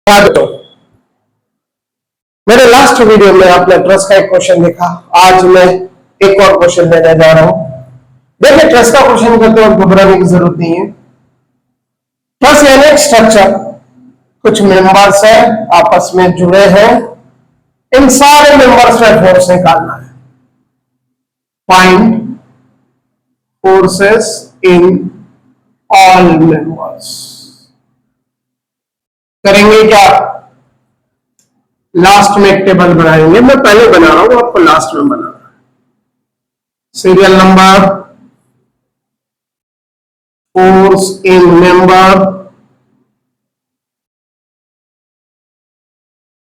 हाँ तो मेरे लास्ट वीडियो में आपने ट्रस्ट का एक क्वेश्चन देखा। आज मैं एक और क्वेश्चन लेने जा रहा हूं। देखिए, ट्रस्ट का क्वेश्चन करते वक्त घबराने की जरूरत नहीं है। ट्रस्ट यानी एक स्ट्रक्चर, कुछ मेंबर्स है आपस में जुड़े हैं, इन सारे मेंबर्स में फोर्स निकालना है। Find forces in all members. करेंगे क्या? लास्ट में एक टेबल बनाएंगे। मैं पहले बना रहा हूं, आपको लास्ट में बनाना है। Serial number, force in member,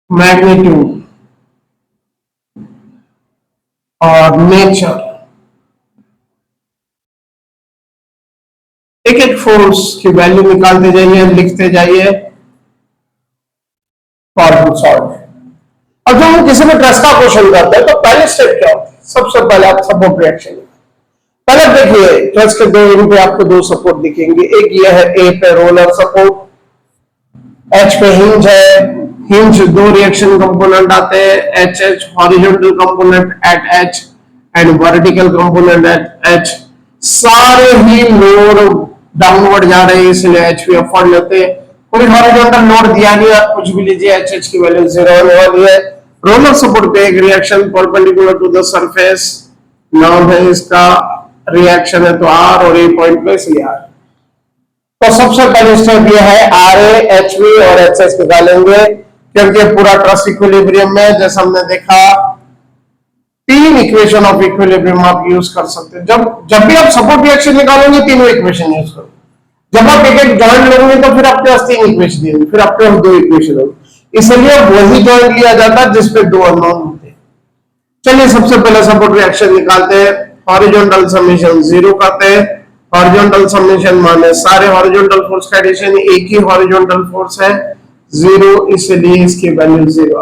magnitude और नेचर। एक एक फोर्स की वैल्यू निकालते जाइए, लिखते जाइए, प्रॉब्लम सॉल्व। अब जब हम किसी भी ट्रस्ट का क्वेश्चन करते हैं तो पहले स्टेप क्या होता है? सबसे पहले आप सपोर्ट रिएक्शन। पहले देखिए, ट्रस्ट के दो इन पे आपको दो सपोर्ट दिखेंगे। एक ये है ए पे रोलर सपोर्ट, एच पे हिंज है। हिंज दो रिएक्शन कंपोनेंट आते हैं, H H horizontal component eight H and vertical component eight H. सारे ही लोड डाउनवर्ड जा रहे हैं, इसलिए एच पी अपवर्ड लेते हैं। कोई हॉरिजॉन्टल लोड दिया नहीं, आप कुछ भी लीजिए, एच एच की वैल्यू 0 होने वाली है। रोलर सपोर्ट पे एक reaction perpendicular to the surface, नाम है इसका रिएक्शन है तो आर, और ए पॉइंट पे इसलिए आर। तो सबसे पहले स्टेप ये है आर ए एच वी और एच एस निकालेंगे, क्योंकि पूरा ट्रस्ट इक्विलिब्रियम में, जैसा हमने देखा, तीन इक्वेशन ऑफ इक्विलिब्रियम आप यूज कर सकते हैं। जब भी आप सपोर्ट रिएक्शन निकालोगे तीनों इक्वेशन यूज करो। जब आप एक एक जॉइंट लोगे तो फिर आपके पास तीन इक्वेशन होंगे, फिर आपके पास दो इक्वेशन होंगे। इसलिए वही जॉइंट लिया जाता है जिसपे दो अननोन होते हैं। चलिए सबसे पहले सपोर्ट रिएक्शन निकालते हैं। हॉरिजॉन्टल समेशन 0 करते हैं। हॉरिजॉन्टल समेशन माने सारे हॉरिजॉन्टल फोर्स का एडिशन, एक ही हॉरिजॉन्टल फोर्स है 0, इसलिए इसकी वैल्यू 0।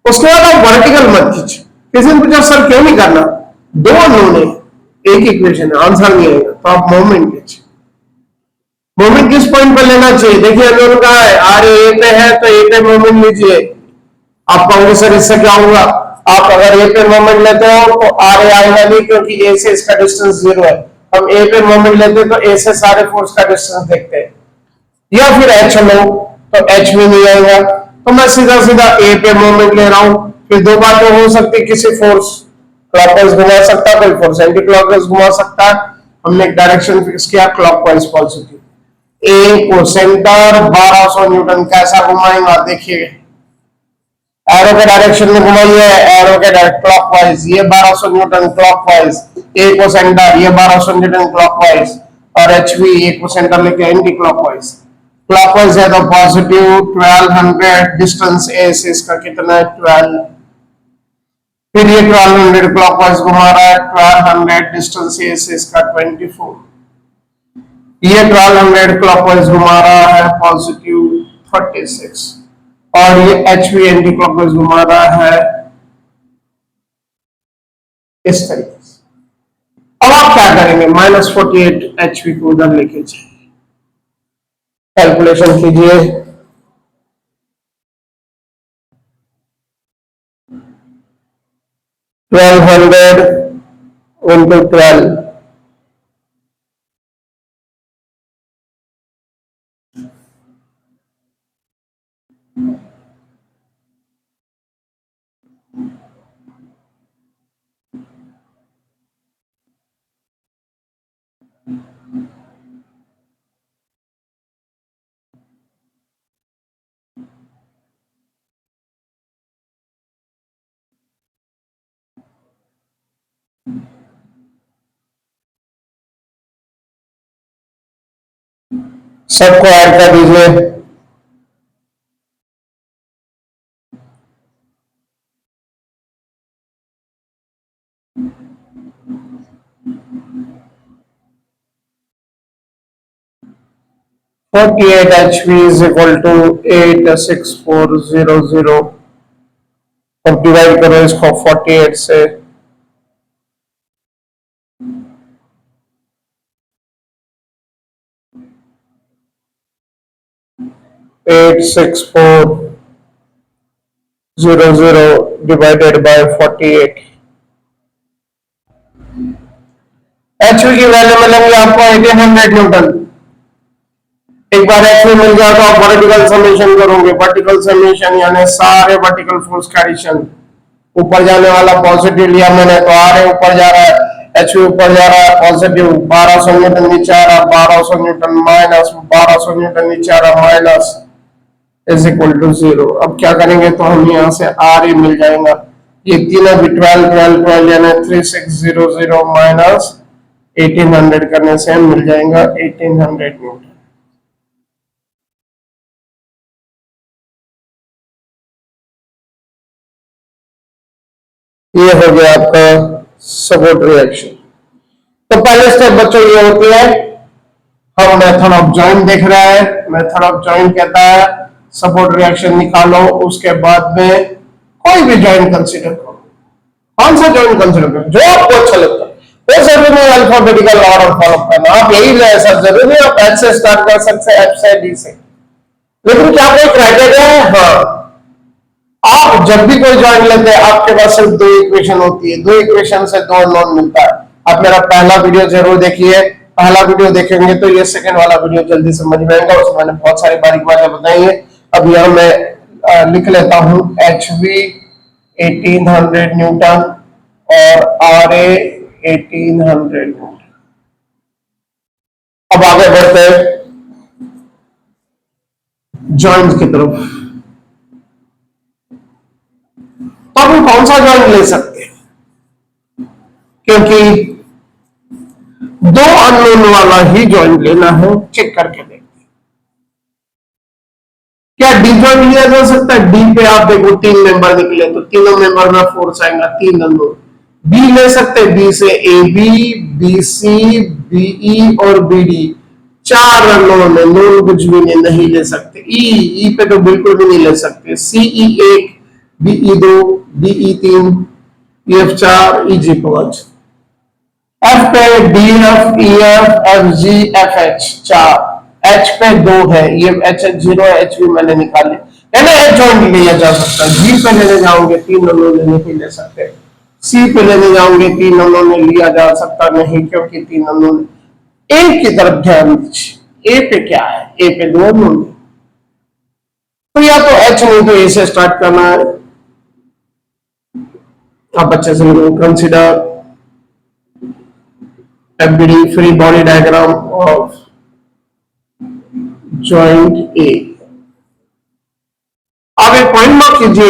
उसके बाद आप वर्टिकल मत खींच। किसी ने पूछा सर क्यों नहीं करना, दो अननोन है, एक इक्वेशन है, आंसर नहीं आएगा, तो आप मोमेंट खींच। मोमेंट किस पॉइंट पर लेना चाहिए? देखिए अननोन कहा है, आर ए पे है तो ए पे मोमेंट लीजिए। आप कहोगे सर इससे क्या होगा? आप अगर ए पे मोमेंट लेते हो तो आर ए आएगा नहीं, क्योंकि ए से इसका डिस्टेंस 0 है। हम ए पे मोमेंट लेते हैं तो ए से सारे फोर्स का डिस्टेंस देखते हैं। या फिर एच लो तो एच भी नहीं आएगा, तो मैं सीधा सीधा ए पे मोमेंट ले रहा हूं। फिर दो बातें हो सकती, किसी फोर्स क्लॉकवाइज घुमा सकता है, कोई फोर्स एंटी क्लॉकवाइज घुमा सकता है। हमने एक डायरेक्शन फिक्स किया, क्लॉकवाइज पॉजिटिव। ए को सेंटर 1200 न्यूटन कैसा घुमाएंगा देखिए, एरो के डायरेक्शन में घुमाइए, एरो के क्लॉकवाइज, ये 1200 न्यूटन क्लॉकवाइज। ए को सेंटर, ये 1200 न्यूटन क्लॉकवाइज, और एच वी ए को सेंटर लेके एंटी क्लॉकवाइज। क्लॉकवाइज है तो पॉजिटिव 1200, डिस्टेंस ए से इसका कितना है 12। फिर ये 1200 क्लॉकवाइज घुमा रहा है, 1200 डिस्टेंस ए से इसका 24। ये 1200 क्लॉकवाइज घुमा रहा है, पॉजिटिव 36। और ये एच वी एंटी क्लॉकवाइज घुमा रहा है इस तरीके से। अब आप क्या करेंगे? -48 एच वी को उधर लेके जाइए, कैलकुलेशन कीजिए। ट्वेल्व हंड्रेड इंटू 12, सबको ऐड कर दीजिए। Forty eight H V is equal to 86400। अब डिवाइड करो इसको 48 से, 86400 डिवाइडेड बाय 48। एचवी की वैल्यू मिलेंगी आपको 1800 न्यूटन। एक बार एचवी मिल गया तो आप वर्टिकल समेशन करोगे। वर्टिकल समेशन यानी सारे वर्टिकल फोर्स का एडिशन। ऊपर जाने वाला पॉजिटिव लिया मैंने तो आर ऊपर जा रहा है, एचवी ऊपर जा रहा है पॉजिटिव 1200 न्यूटन नीचे आ रहा, 1200 न्यूटन माइनस 1200 न्यूटन नीचे आ रहा माइनस इज इक्वल टू 0। अब क्या करेंगे तो हम यहाँ से आर मिल जाएगा। ये तीनों भी 12 12 12 यानी 3600 माइनस 1800 करने से मिल जाएगा 1800 न्यूटन। ये हो गया आपका सपोर्ट रिएक्शन। तो पहले स्टेप बच्चों ये होती है, हम मेथड ऑफ जॉइंट देख रहे हैं। मेथड ऑफ जॉइंट कहता है सपोर्ट रिएक्शन निकालो, उसके बाद में कोई भी जॉइंट कंसीडर करो। कौन सा जॉइंट कंसीडर करो जो आपको अच्छा लगता है। वो जरूरी नहीं अल्फाबेटिकल ऑर्डर फॉलो करना, आप यही ले सर जरूरी नहीं आप एच से स्टार्ट कर सकते हैं, एफ से डी से। लेकिन क्या कोई क्राइटेरिया है? हाँ, आप जब भी कोई जॉइंट लेते हैं आपके पास सिर्फ दो इक्वेशन होती है, दो इक्वेशन से दो नॉन मिलता है। आप मेरा पहला वीडियो जरूर देखिए, पहला वीडियो देखेंगे तो ये सेकंड वाला वीडियो जल्दी समझ में आएगा, उसमें मैंने बहुत सारी बारीक बातें बताई है। अब यहां मैं लिख लेता हूं HV 1800 न्यूटन और RA 1800 न्यूटन। अब आगे बढ़ते हैं जॉइंट की तरफ। तो हम कौन सा जॉइंट ले सकते हैं, क्योंकि दो अननोन वाला ही जॉइंट लेना है। चेक करके देखते हैं क्या डी जॉइंट लिया जा सकता है। डी पे आप देखो तीन मेंबर निकले तो तीनों मेंबर में फोर्स आएगा, तीन अननोन। बी ले सकते हैं, बी से A B, B C, BE और बीडी, चार अननोन है, नोन कुछ भी नहीं ले सकते। ई पे तो बिल्कुल भी नहीं ले सकते। CE 1, BE 2, BE 3, EF 4, EG 5। F पे D F E F F G F H 4, H पे 2 है, ये एच एच 0 है, एच भी मैंने निकाले। एच जॉइंट लिया जा सकता है। जी पे लेने जाओगे तीन अननोन नहीं ले सकते। सी पे लेने जाओगे तीन अननोन लिया जा सकता नहीं, क्योंकि तीन अननोन। ए की तरफ ध्यान दीजिए, ए पे क्या है, ए पे दो अननोन। तो या तो एच नहीं तो ए से स्टार्ट करना है। आप अच्छे से consider FBD free body diagram of joint A। अब एक पॉइंट नोट कीजिए,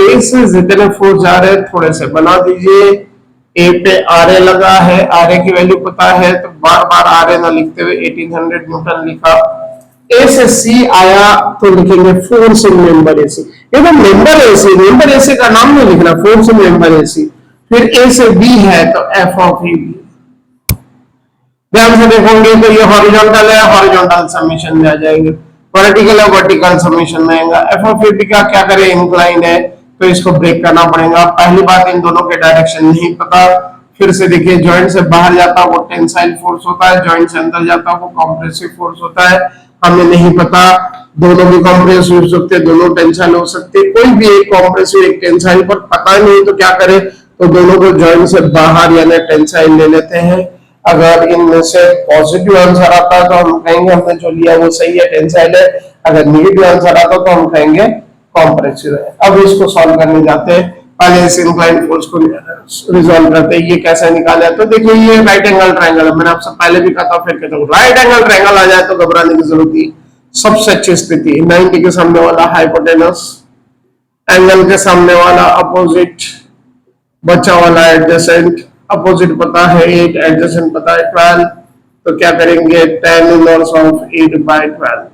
ए से जितने फोर्स जा रहे हैं थोड़े से बना दीजिए। ए पे RA लगा है, RA की वैल्यू पता है तो बार बार RA ना लिखते हुए 1800 न्यूटन लिखा। ए से सी आया तो लिखेंगे फोर्सिंग मेंबर एसी। ये तो मेंबर एसी का नाम नहीं लिखना, फोर्सिंग मेंबर एसी। फिर ए से बी है तो एफ ऑफ ए बी। ध्यान से देखोगे तो ये हॉरिजॉन्टल है, हॉरिजॉन्टल समेशन में आ जाएंगे। वर्टिकल है, वर्टिकल समेशन में आएगा। एफ ऑफ ए बी का क्या करें, इंक्लाइन है तो इसको ब्रेक करना पड़ेगा। पहली बात इन दोनों के डायरेक्शन नहीं पता। फिर से देखिए, जॉइंट से बाहर जाता वो टेंसाइल फोर्स होता है, जॉइंट से अंदर जाता वो कॉम्प्रेसिव फोर्स होता है। हमें नहीं पता, दोनों भी कॉम्प्रेसिव हो सकते, दोनों टेंसाइल हो सकते, कोई भी एक कॉम्प्रेसिव एक टेंसाइल, पर पता नहीं तो क्या करें, तो दोनों को जॉइंट से बाहर यानी टेंसाइल ले लेते हैं। अगर इनमें से पॉजिटिव आंसर आता है तो हम कहेंगे हमने जो लिया वो सही है, टेंसाइल है। अगर नेगेटिव आंसर आता तो हम कहेंगे कॉम्प्रेसिव है। अब इसको सॉल्व करने जाते हैं, पहले इस इंक्लाइन फोर्स को रिजॉल्व करते हैं। ये कैसे निकाला है तो देखिए, ये राइट एंगल ट्रायंगल है, मैंने आपसे पहले भी कहा था, फिर कहता हूं राइट एंगल ट्रायंगल आ जाए तो घबराने की जरूरत नहीं। सबसे अच्छी स्थिति 90 के सामने वाला हाइपोटेनस, एंगल के सामने वाला अपोजिट, बचा वाला एडजेसेंट। अपोजिट पता है 8, एडजेसेंट पता है 12, तो क्या करेंगे tan इनवर्स ऑफ 8/12।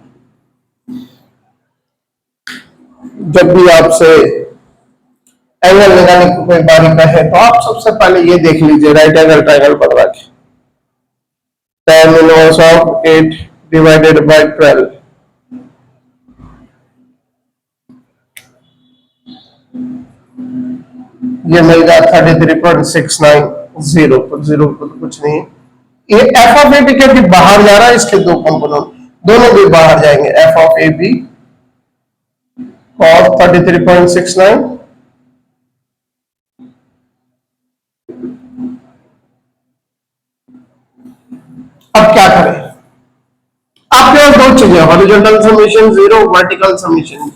जब भी आपसे एंगल लगाने की कोई बारी कहे तो आप सबसे पहले ये देख लीजिए राइट एंगल ट्रायंगल बना के, tan इनवर्स ऑफ 8/12। ये मिल गया 33.690 पर 0 पर कुछ नहीं। ये एफ ऑफ ए बी क्योंकि बाहर जा रहा है, इसके दो कंपोनेंट दोनों भी बाहर जाएंगे, F of A B cos 33.69। अब क्या करें, आपके पास दो चीजें, horizontal summation zero, vertical summation zero,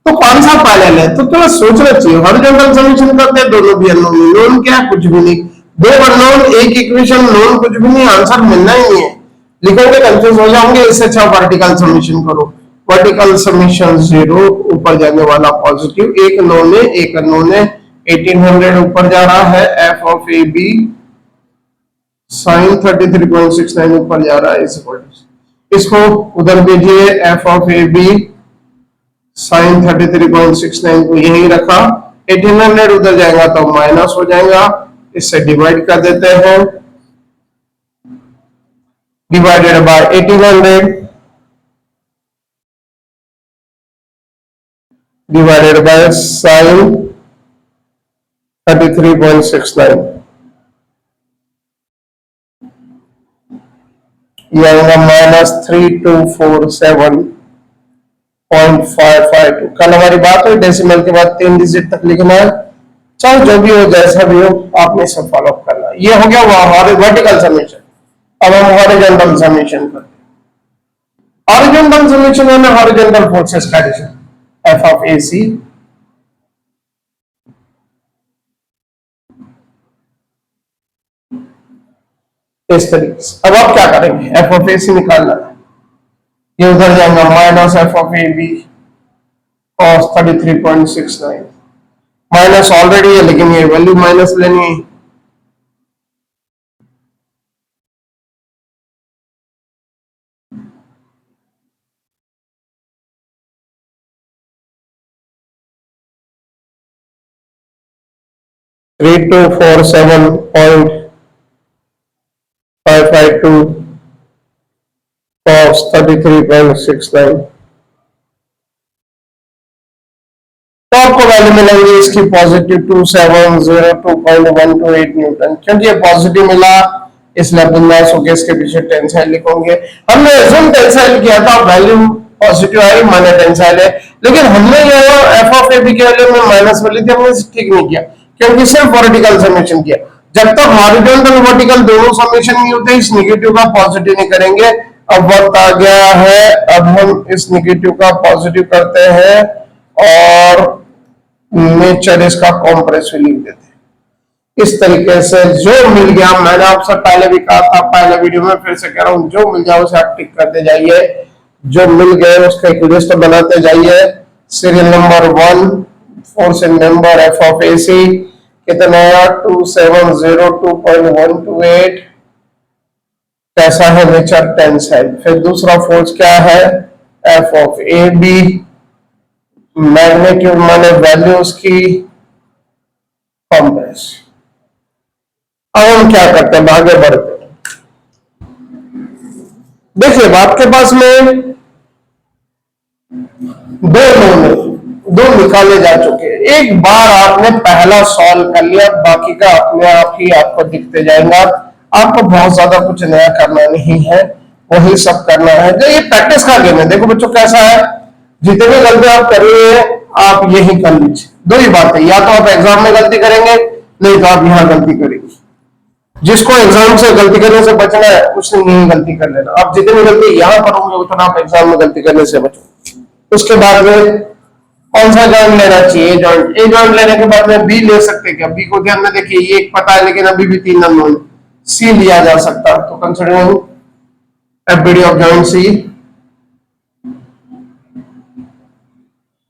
तो कौन सा पहले ले, तो थोड़ा सोचना चाहिए। हॉरिजॉन्टल समेशन करते हैं, दोनों भी अननोन है, नोन क्या है, कुछ भी नहीं, दो अननोन एक इक्वेशन, नोन कुछ भी नहीं, आंसर मिलना ही नहीं है, लिखोगे कंफ्यूज हो जाओगे, इससे अच्छा वर्टिकल समेशन करो। वर्टिकल समेशन जीरो, ऊपर जाने वाला पॉजिटिव, एक नोन है एक अननोन है, 1800 ऊपर जा रहा है, F of A B sine 33.69 ऊपर जा रहा है, इसको उधर भेजिए, F of A B sine 33.69 को यही रखा, 1800 उधर जाएगा तो माइनस हो जाएगा, इससे डिवाइड कर देते हैं, divided by 1800 divided by sine 33.69, ये आएगा -3247.552। कल हमारी बात हुई डेसिमल के बाद 3 डिजिट तक लिखना है, चाहे जो भी हो जैसा भी हो आपने सब फॉलो करना है। ये हो गया वर्टिकल समेशन। अब हम हॉरिजॉन्टल समेशन करते हैं। हॉरिजॉन्टल समेशन है हॉरिजॉन्टल फोर्सेस का एडिशन, एफ ऑफ ए सी इस तरीके से। अब आप क्या करेंगे, एफ ऑफ ए सी निकालना है, ये उधर जाएगा minus F of A B cos 33.69, minus already है लेकिन ये वैल्यू माइनस लेनी है, थ्री टू फोर 7.552 cos 33.69, तो आपको वैल्यू मिलेंगी इसकी पॉजिटिव 2702.128 न्यूटन। क्योंकि ये पॉजिटिव मिला इसलिए बिंदास होकर इसके पीछे टेंसाइल लिखोगे। हमने एज्यूम टेंसाइल किया था, वैल्यू पॉजिटिव आई माने टेंसाइल है, लेकिन हमने ये एफ ऑफ ए बी के वैल्यू में माइनस वाली थी, हमने ठीक नहीं किया क्योंकि सिर्फ वर्टिकल समेशन किया। जब तक हॉरिजॉन्टल वर्टिकल दोनों समेशन नहीं होते इस नेगेटिव का पॉजिटिव नहीं करेंगे। अब वक्त आ गया है, अब हम इस नेगेटिव का पॉजिटिव करते हैं और नेचर इसका कॉम्प्रेसिव लिख देते हैं। इस तरीके से जो मिल गया, मैंने आपसे पहले भी कहा था, पहले वीडियो में फिर से कह रहा हूं, जो मिल जाए उसे आप टिक करते जाइए, जो मिल गए उसका एक लिस्ट बनाते जाइए। Serial number 1 force in number F of A C कितना है 2702.128, कैसा है नेचर टेंसाइल। फिर दूसरा फोर्स क्या है, F of A B, magnitude माने वैल्यू उसकी, कॉम्प्रेस। अब हम क्या करते हैं, आगे बढ़ते हैं। देखिए आपके पास में दो निकाले जा चुके हैं। एक बार आपने पहला सॉल्व कर लिया, बाकी का अपने आप ही आपको दिखते जाएगा। आपको बहुत ज्यादा कुछ नया करना नहीं है, वही सब करना है। जो ये प्रैक्टिस का गेम है, देखो बच्चों कैसा है, जितनी गलती आप कर रहे हैं आप यही कर लीजिए। दो ही बात है, या तो आप एग्जाम में गलती करेंगे, नहीं तो आप यहाँ गलती करेंगे। जिसको एग्जाम से गलती करने से बचना है उसने यही गलती कर लेना। आप जितनी गलती यहाँ करोगे उतना आप एग्जाम में गलती करने से बचोगे। उसके बाद में कौन सा जॉइंट लेना चाहिए, ए जॉइंट। ए जॉइंट लेने के बाद में बी ले सकते हैं क्या, बी को ध्यान में देखिए, ये एक पता है लेकिन अभी भी 3 अननोन। सी लिया जा सकता है, तो कंसीडरिंग एफबीडी ऑफ जॉइंट सी,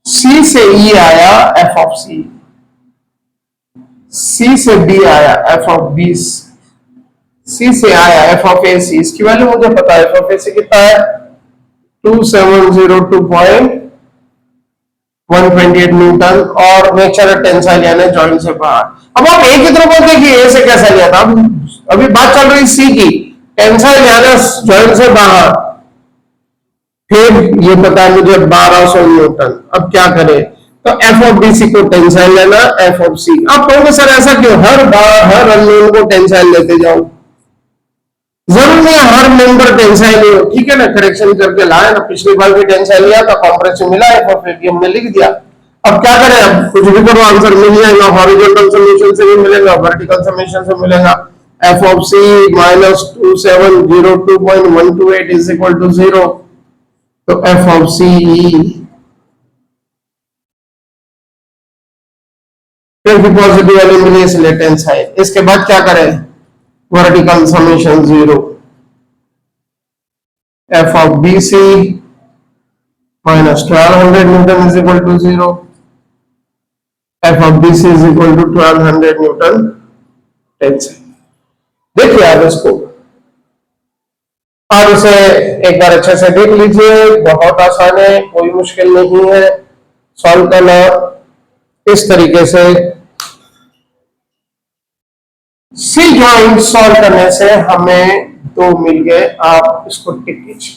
सी से ई आया एफ ऑफ सी, सी से बी आया एफ ऑफ बी, सी से आया एफ ऑफ ए सी। इसकी वैल्यू मुझे पता है, एफ ऑफ ए सी कितना है 2702.128 न्यूटन, और नेचर टेंसाइल यानी जॉइंट से बाहर। अब आप ए की तरफ देखिए, ए से कैसा लिया था, अभी बात चल रही सी की, टेंसाइल यानी जॉइंट से बाहर, फिर ये पता है मुझे 1200 न्यूटन। अब क्या करें, तो एफ ऑफ बी सी को टेंसाइल लेना, एफ ऑफ सी। आप कहोगे सर ऐसा क्यों, हर बार हर अननोन को टेंसाइल लेते जाओ, जरूर नहीं हर मेंबर टेंसाइल हो, ठीक है ना, करेक्शन करके लाए ना, पिछली बार भी टेंसाइल लिया था, कॉम्प्रेसिव मिला, एफ ऑफ ए बी हमने लिख दिया। अब क्या करें, अब कुछ भी करो आंसर मिल जाएगा, हॉरिजॉन्टल समीशन से भी मिलेगा, वर्टिकल समीशन से मिलेगा। F of C minus 2702.128 is equal to 0। तो एफ ऑफ सी फिर भी पॉजिटिव वाली मिली इसलिए टेंसाइल। इसके बाद क्या करें, vertical summation 0, F of B C minus 1200 newton is equal to 0। F of B C is equal to 1200 newton tensile. देखिए आप इसको, आप इसे एक बार अच्छे से देख लीजिए, बहुत आसान है, कोई मुश्किल नहीं है सॉल्व करना। इस तरीके से सी जॉइंट सॉल्व करने से हमें दो मिल गए। आप इसको टिक कीजिए,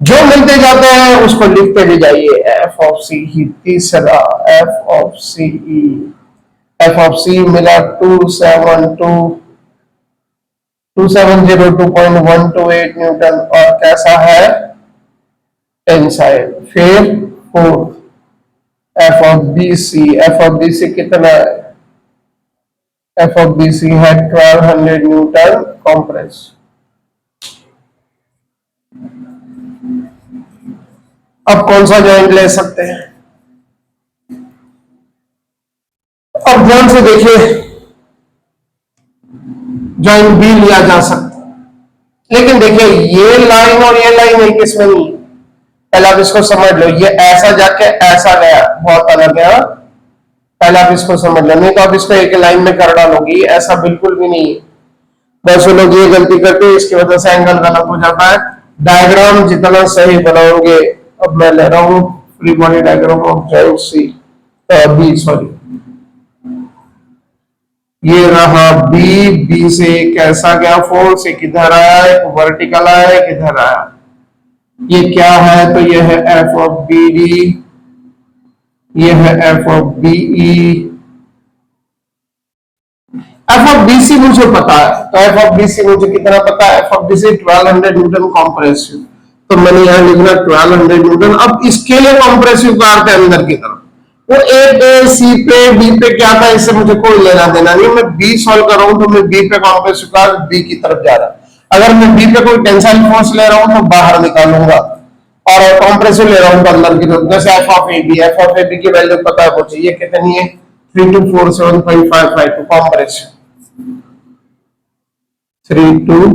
जो मिलते जाते हैं उसको लिखते भी जाइए। एफ ऑफ सी ही तीसरा, F of C E, F of C मिला 2702.128 न्यूटन और कैसा है, टेंसाइल। फिर fourth F of B C, F of B C कितना है, एफ ऑफ बी सी है 1200 न्यूटन कॉम्प्रेस। अब कौन सा जॉइंट ले सकते हैं, अब ध्यान से देखिए, जॉइंट बी लिया जा सकता है, लेकिन देखिए ये लाइन और ये लाइन एक इसमें नहीं। पहले आप इसको समझ लो, ये ऐसा जाके ऐसा गया, बहुत अलग गया। पहले आप इसको समझ लो, नहीं तो आप इसको एक लाइन में कर डालोगी, ऐसा बिल्कुल भी नहीं है। बहुत से लोग ये गलती करते हैं, इसकी वजह से एंगल गलत हो जाता है। डायग्राम जितना सही बनाओगे, अब मैं ले रहा हूं free body diagram of joint C B, sorry ये रहा बी, बी से कैसा गया फोर्स, एक इधर आया, एक वर्टिकल आया, एक इधर आया। ये क्या है, तो ये है एफ ऑफ बी डी, ये है F of B E. F of B C मुझे पता है, तो एफ ऑफ बी सी मुझे कितना पता है, F of B C 1200 newton compressive, तो मैंने यहां लिखना 1200 न्यूटन। अब इसके लिए कॉम्प्रेसिव का अर्थ है अंदर की तरफ, वो ए पे, सी पे, बी पे क्या था, इससे मुझे कोई लेना देना नहीं। मैं बी सॉल्व कर रहा हूं तो मैं बी पे कॉम्प्रेसिव का बी की तरफ जा रहा है। अगर मैं बी पे कोई टेंसाइल फोर्स ले रहा हूं तो बाहर निकालूंगा, और कॉम्प्रेसिव ले रहा हूं तो अंदर की तरफ। जैसे F of A B, F of A B की वैल्यू पता है मुझे, ये कितनी है 3247.552 कॉम्प्रेसिव 32।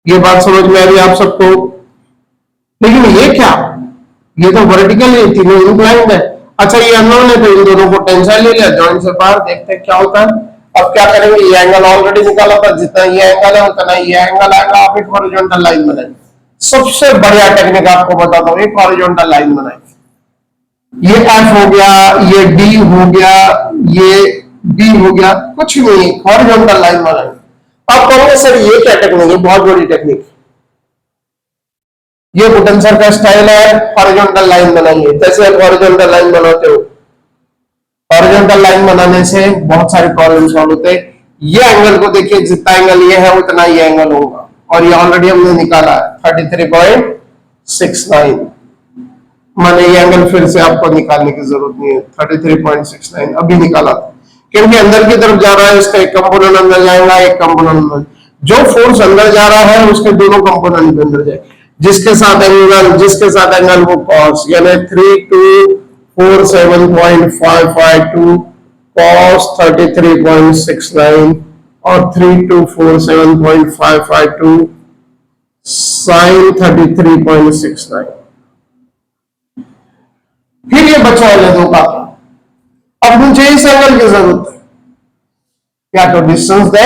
ये बात समझ में आ रही है आप सबको, लेकिन ये क्या, ये तो वर्टिकल है, तीनों इंक्लाइंड है। अच्छा ये अननोन है, तो इन दोनों को टेंसाइल ले लिया, जॉइंट से बाहर, देखते हैं क्या होता है। अब क्या करेंगे, ये एंगल ऑलरेडी निकाला था, जितना ये एंगल है उतना ये एंगल आएगा। आप एक हॉरिजॉन्टल लाइन बनाएंगे, सबसे बढ़िया टेक्निक आपको बताता हूं, एक हॉरिजॉन्टल लाइन बनाएंगे। ये एफ हो गया, ये डी हो गया, ये बी हो गया, कुछ नहीं, हॉरिजॉन्टल लाइन बनाएंगे। आप कहोगे सर ये क्या टेक्निक है, बहुत बड़ी टेक्निक। ये बुटन सर का स्टाइल है, हॉरिजॉन्टल लाइन बनाइए। जैसे आप हॉरिजॉन्टल लाइन बनाते हो, हॉरिजॉन्टल लाइन बनाने से बहुत सारे प्रॉब्लम सॉल्व होते हैं। ये एंगल को देखिए, जितना एंगल ये है उतना ये एंगल होगा, और ये ऑलरेडी हमने निकाला 33.69। माने ये एंगल फिर से आपको निकालने की जरूरत नहीं है, 33.69 अभी निकाला था, क्योंकि अंदर की तरफ जा रहा है, इसका एक कंपोनेंट अंदर जाएगा, एक कंपोनेंट अंदर। जो फोर्स अंदर जा रहा है उसके दोनों कंपोनेंट भी अंदर जाए, जिसके साथ एंगल वो कॉस, यानी 3247.552 कॉस 33.69 और 3247.552 साइन 33.69। फिर ये बचा वाले दो का, अब मुझे इस एंगल की जरूरत है, क्या तो डिस्टेंस दे,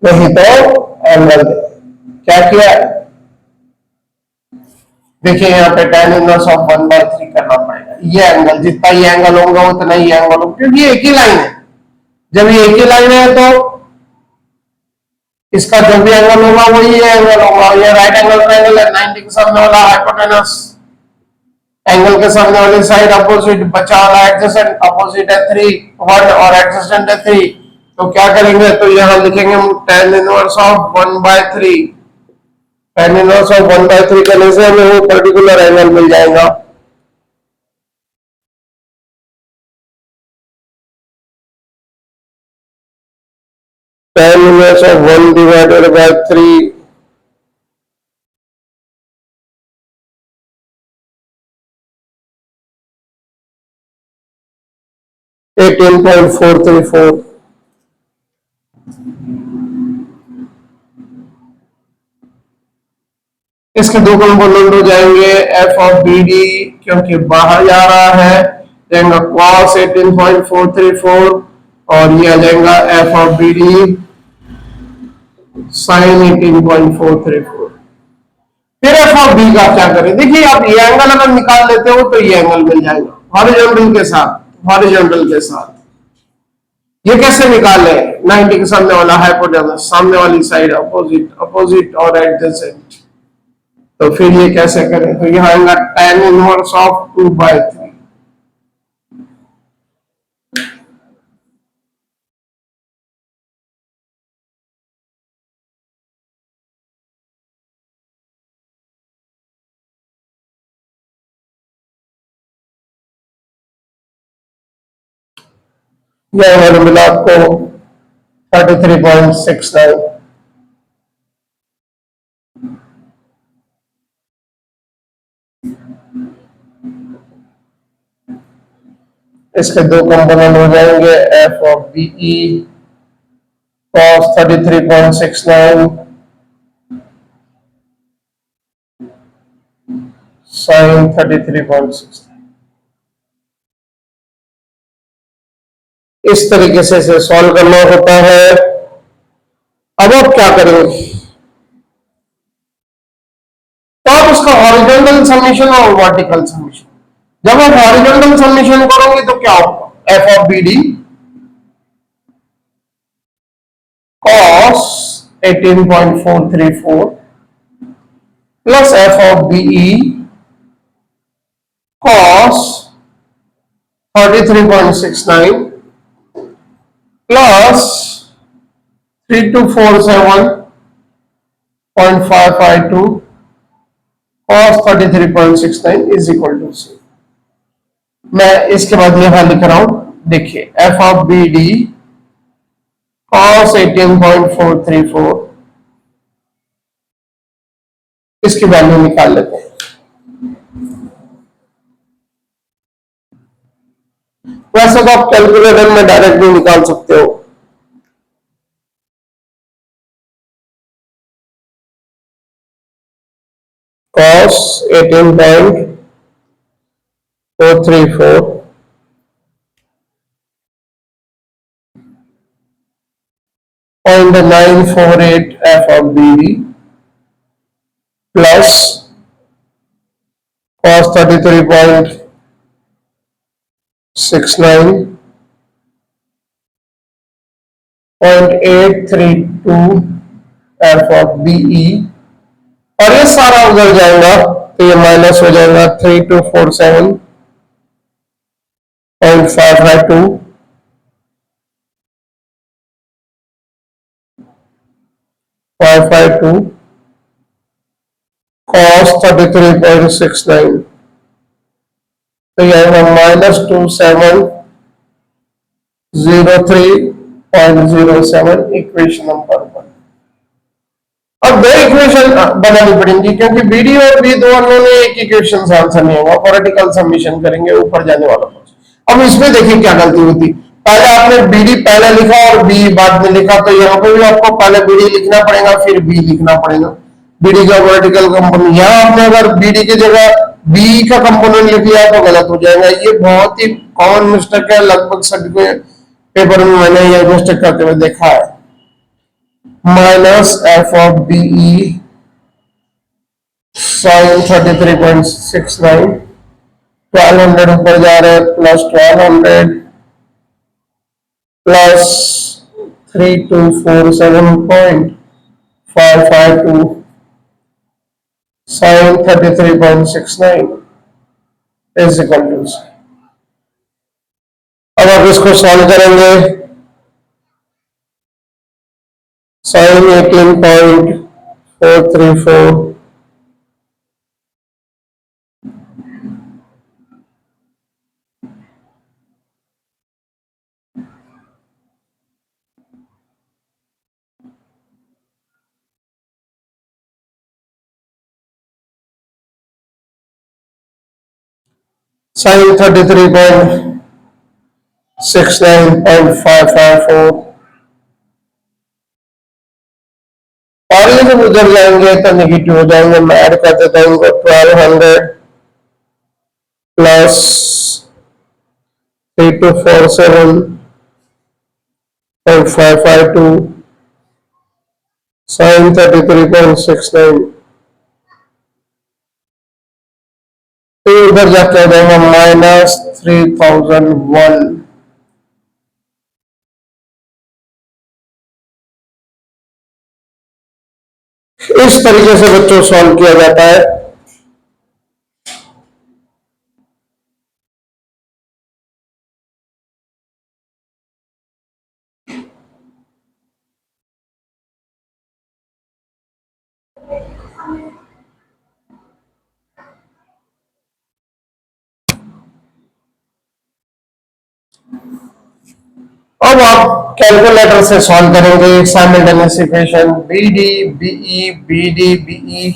नहीं तो एंगल दे। क्या किया, देखिए यहाँ पे tan इनवर्स ऑफ 1/3 करना पड़ेगा। ये एंगल, जितना ये एंगल होगा उतना ये एंगल होगा, क्योंकि ये एक ही लाइन है। जब ये एक ही लाइन है तो इसका जो भी एंगल होगा वही एंगल होगा। ये राइट एंगल ट्रायंगल है, 90 के सामने वाला हाइपोटेनस, एंगल के सामने वाली साइड अपोजिट, बचा वाला एडजेसेंट, अपोजिट है 3 1 और एडजेसेंट है 3। तो क्या करेंगे, तो यहां लिखेंगे हम tan inverse of 1/3। tan inverse of 1/3 करने से हमें वो पर्टिकुलर एंगल मिल जाएगा। tan inverse of 1 divided by 3 18.434। इसके दो कंपोनेंट हो जाएंगे एफ ऑफ बी डी, क्योंकि बाहर जा रहा है जाएगा cos 18.434 और ये आ जाएगा F of B D sine 18.434। फिर एफ ऑफ बी का क्या करें, देखिए आप ये एंगल अगर निकाल लेते हो तो ये एंगल मिल जाएगा हॉरिजॉन्टल के साथ, हॉरिजॉन्टल के साथ। ये कैसे निकाले, 90 के सामने वाला हाइपोटेनस, सामने वाली साइड अपोजिट, अपोजिट और एडजेसेंट। तो फिर ये कैसे करें, तो यह आएगा tan इनवर्स ऑफ 2/3। यह मैंने मिला आपको 33.69। इसके दो कंपोनेंट हो जाएंगे F of B E cos 33.69 sin 33.69। इस तरीके से इसे सॉल्व करना होता है। अब आप क्या करेंगे, तो आप उसका हॉरिजॉन्टल समीशन और वर्टिकल समीशन, जब आप हॉरिजॉन्टल समीशन करोगे तो क्या होगा, F of B D cos 18.434 plus F of B E cos 33.69 plus 3247.552 cos 33.69 is equal to C. मैं इसके बाद यहां लिख रहा हूं, देखिए F of B D cos 18.434, इसकी वैल्यू निकाल लेते हैं। वैसे तो आप कैलकुलेटर में डायरेक्ट भी निकाल सकते हो। cos 18.434 0.948 f of BD plus cos 33.69 0.832 f of BE, और ये सारा उधर जाएगा तो ये माइनस हो जाएगा 3247.552 552 cos 33.69, तो ये आएगा -2703.07, इक्वेशन नंबर 1। अब दो इक्वेशन बनानी पड़ेंगी क्योंकि बीडी और बी दोनों ने एक इक्वेशन से आंसर नहीं होगा, वर्टिकल सबमिशन करेंगे ऊपर जाने वाला। अब इसमें देखिए क्या गलती होती, पहले आपने बीडी पहले लिखा और बी बाद में लिखा, तो यहाँ पे भी आपको पहले बीडी लिखना पड़ेगा फिर बी लिखना पड़ेगा, बीडी का वर्टिकल कंपोनेंट। यहाँ आपने अगर बीडी की जगह बी का कंपोनेंट लिख लिया तो गलत हो जाएगा। ये बहुत ही कॉमन मिस्टेक है, लगभग सभी पेपर में मैंने ये मिस्टेक करते हुए देखा है। Minus F of B E sine 33.69, 1200 ऊपर जा रहे हैं plus 1200 plus 3247.552 sine 33.69 is equal to. अब आप इसको सॉल्व करेंगे, साइन 18.434 साइन 33.69.554 और ये जब उधर जाएंगे तो नेगेटिव हो जाएंगे। मैं ऐड कर देता हूँ 1200 प्लस 3247.552 साइन 33.69 तो उधर जाके आ जाएगा -3001। इस तरीके से बच्चों सॉल्व किया जाता है। अब आप कैलकुलेटर से सॉल्व करेंगे simultaneous equation B D BE B D BE.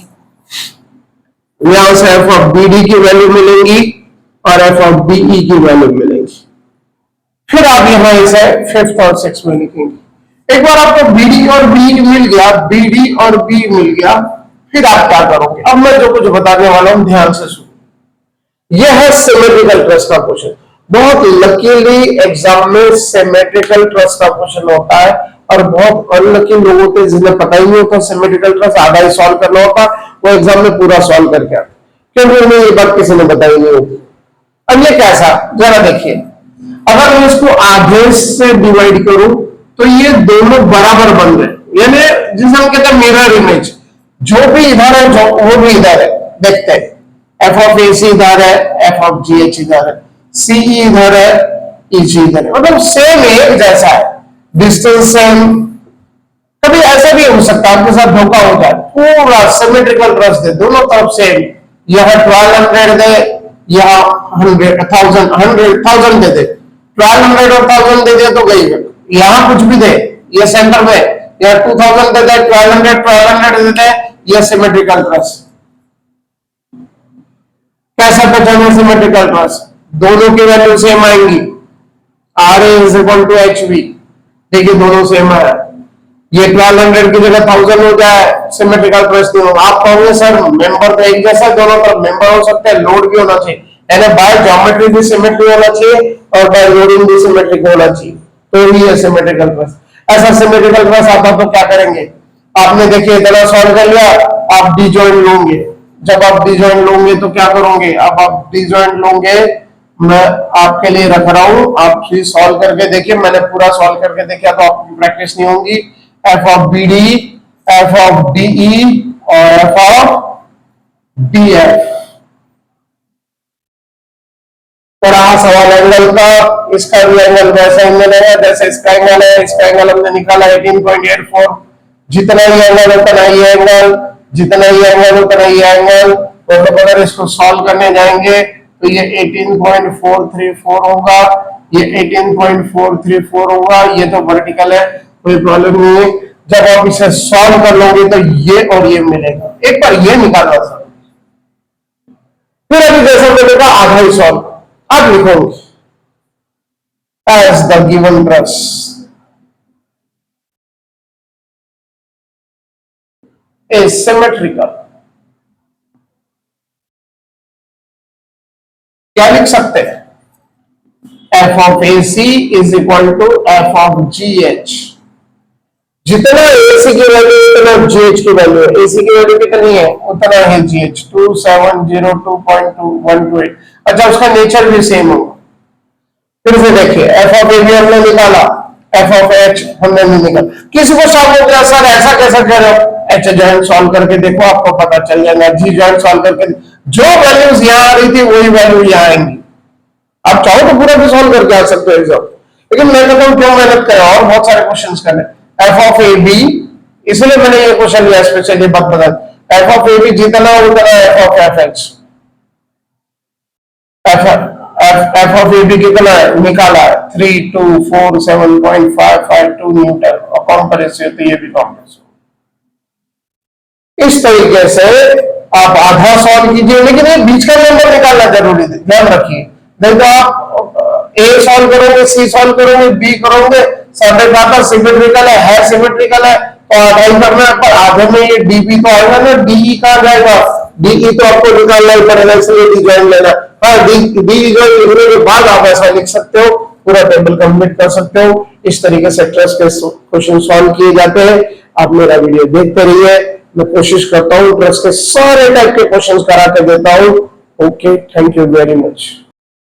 यहां से एफ ऑफ बी डी की वैल्यू मिलेंगी और एफ ऑफ बीई की वैल्यू मिलेंगी। फिर आप यहां इसे फिफ्थ और सिक्स में लिखेंगे। एक बार आपको बी डी और बी मिल गया, बी डी और बी मिल गया, फिर आप क्या करोगे? अब मैं जो कुछ बताने वाला हूं ध्यान से सुनो। यह है सिमेट्रिकल ट्रस्ट का क्वेश्चन। बहुत लकीली एग्जाम में सिमेट्रिकल ट्रस्ट का क्वेश्चन होता है और बहुत अनलकी लोगों के जिन्हें पता ही नहीं होता सिमेट्रिकल ट्रस्ट आधा ही सॉल्व करना होता, वो एग्जाम में पूरा सॉल्व करके आते, क्योंकि उन्हें ये बात किसी ने बताई नहीं होती। अब ये कैसा, जरा देखिए, अगर मैं इसको आधे से डिवाइड करूं तो ये दोनों बराबर बन रहे, यानी जिसे हम कहते हैं मिरर इमेज, जो भी इधर है जो वो भी इधर है। देखते हैं, एफ ऑफ ए सी इधर है, एफ ऑफ जी एच इधर है, सी इधर है, ई जी इधर है, मतलब सेम एक जैसा है, डिस्टेंस सेम। कभी ऐसा भी हो सकता है आपके साथ धोखा हो जाए, पूरा सिमेट्रिकल ट्रस्ट दे, दोनों तरफ सेम, यह 1200 दे, यह 100,000 दे दे, 1200 और 1000 दे दे तो गई। यहां कुछ भी दे, ये सेंटर में, यह 2000 दे दे, 1200 दे दे, यह सिमेट्रिकल ट्रस्ट। कैसा पहचाने सिमेट्रिकल ट्रस्ट? दोनों की वैल्यू सेम आएंगी, R is equal to H V. देखिए दोनों सेम है, ये 1200 की जगह 1000 हो जाए, सिमेट्रिकल ट्रस्ट नहीं होगा। आप कहोगे सर मेंबर तो एक जैसा, दोनों तरफ मेंबर हो सकते हैं, लोड भी होना चाहिए, यानी बाय ज्योमेट्री भी सिमेट्री होना चाहिए और बाय लोडिंग भी सिमेट्रिक होना चाहिए, तो ही है सिमेट्रिकल ट्रस्ट। ऐसा सिमेट्रिकल ट्रस्ट आता तो क्या करेंगे? आपने देखिए इतना सॉल्व कर लिया, आप डी जॉइंट लोगे। जब आप डी जॉइंट लोगे तो क्या करोगे? अब आप डी जॉइंट लोगे, मैं आपके लिए रख रहा हूं, आप सॉल्व करके देखिए, मैंने पूरा सॉल्व करके देखा तो आपकी प्रैक्टिस नहीं होगी। F of B D, F of DE और एफ ऑफ डी एफ। रहा सवाल एंगल का, इसका भी एंगल वैसा ही मिलेगा जैसे इसका एंगल है। इसका एंगल हमने निकाला 18.84, जितना ही एंगल उतना ही एंगल, जितना ही एंगल उतना ही एंगल। मतलब अगर इसको सॉल्व करने जाएंगे तो ये 18.434 होगा, ये 18.434 होगा, ये तो वर्टिकल है, कोई प्रॉब्लम नहीं है। जब आप इसे सॉल्व कर लोगे तो ये और ये मिलेगा। एक बार ये निकालना सर, फिर अभी जैसा मिलेगा आधा ही सॉल्व। अब लिखोगे as the given truss is symmetrical, क्या लिख सकते हैं? F of A C is equal to F of G H. जितना एसी की वैल्यू उतना जीएच की वैल्यू है। एसी की वैल्यू कितनी है उतना है जीएच, 2702.2128। अच्छा, उसका नेचर भी सेम होगा। फिर से देखिए, एफ ऑफ ए भी हमने निकाला, एफ ऑफ एच हमने नहीं निकाला। किसी को शक हो गया सर ऐसा कैसा कह रहे हो? एच जॉइंट सॉल्व करके देखो, आपको पता चल जाएगा। जी जॉइंट सॉल्व करके जो वैल्यूज यहाँ आ रही थी वही वैल्यू यहाँ आएंगी। आप चाहो तो पूरा भी सॉल्व करके आ सकते हो एग्जाम, लेकिन मैं कहता हूँ क्यों मेहनत करें और बहुत सारे क्वेश्चंस करने। एफ ऑफ ए बी, इसलिए मैंने ये क्वेश्चन लिया स्पेशली, बात बता, एफ ऑफ ए बी जितना उतना F of F H. F of A B कितना है निकाला है 3247.552 न्यूटन, और कॉम्प्रेस है तो ये भी कॉम्प्रेस हो। इस तरीके से आप आधा सॉल्व कीजिए, लेकिन ये बीच का नंबर निकालना जरूरी है, ध्यान रखिए। नहीं तो आप ए सॉल्व करोगे, सी सॉल्व करोगे, बी करोगे, साढ़े खाता सिमेट्रिकल है सिमेट्रिकल है, और आधा ही करना है, पर आधे में ये डी बी तो आएगा ना, डी कहाँ जाएगा, डी तो आपको निकालना ही पड़ेगा, इसलिए डी ज्वाइन लेना। हाँ, डी ज्वाइन लिखने के बाद आप ऐसा लिख सकते हो, पूरा टेबल कंप्लीट कर सकते हो। इस तरीके से ट्रस्ट के क्वेश्चन सॉल्व किए जाते हैं। आप मेरा वीडियो देखते रहिए, मैं कोशिश करता हूँ ट्रस्ट के सारे टाइप के क्वेश्चन करा के देता हूँ। Okay, thank you very much.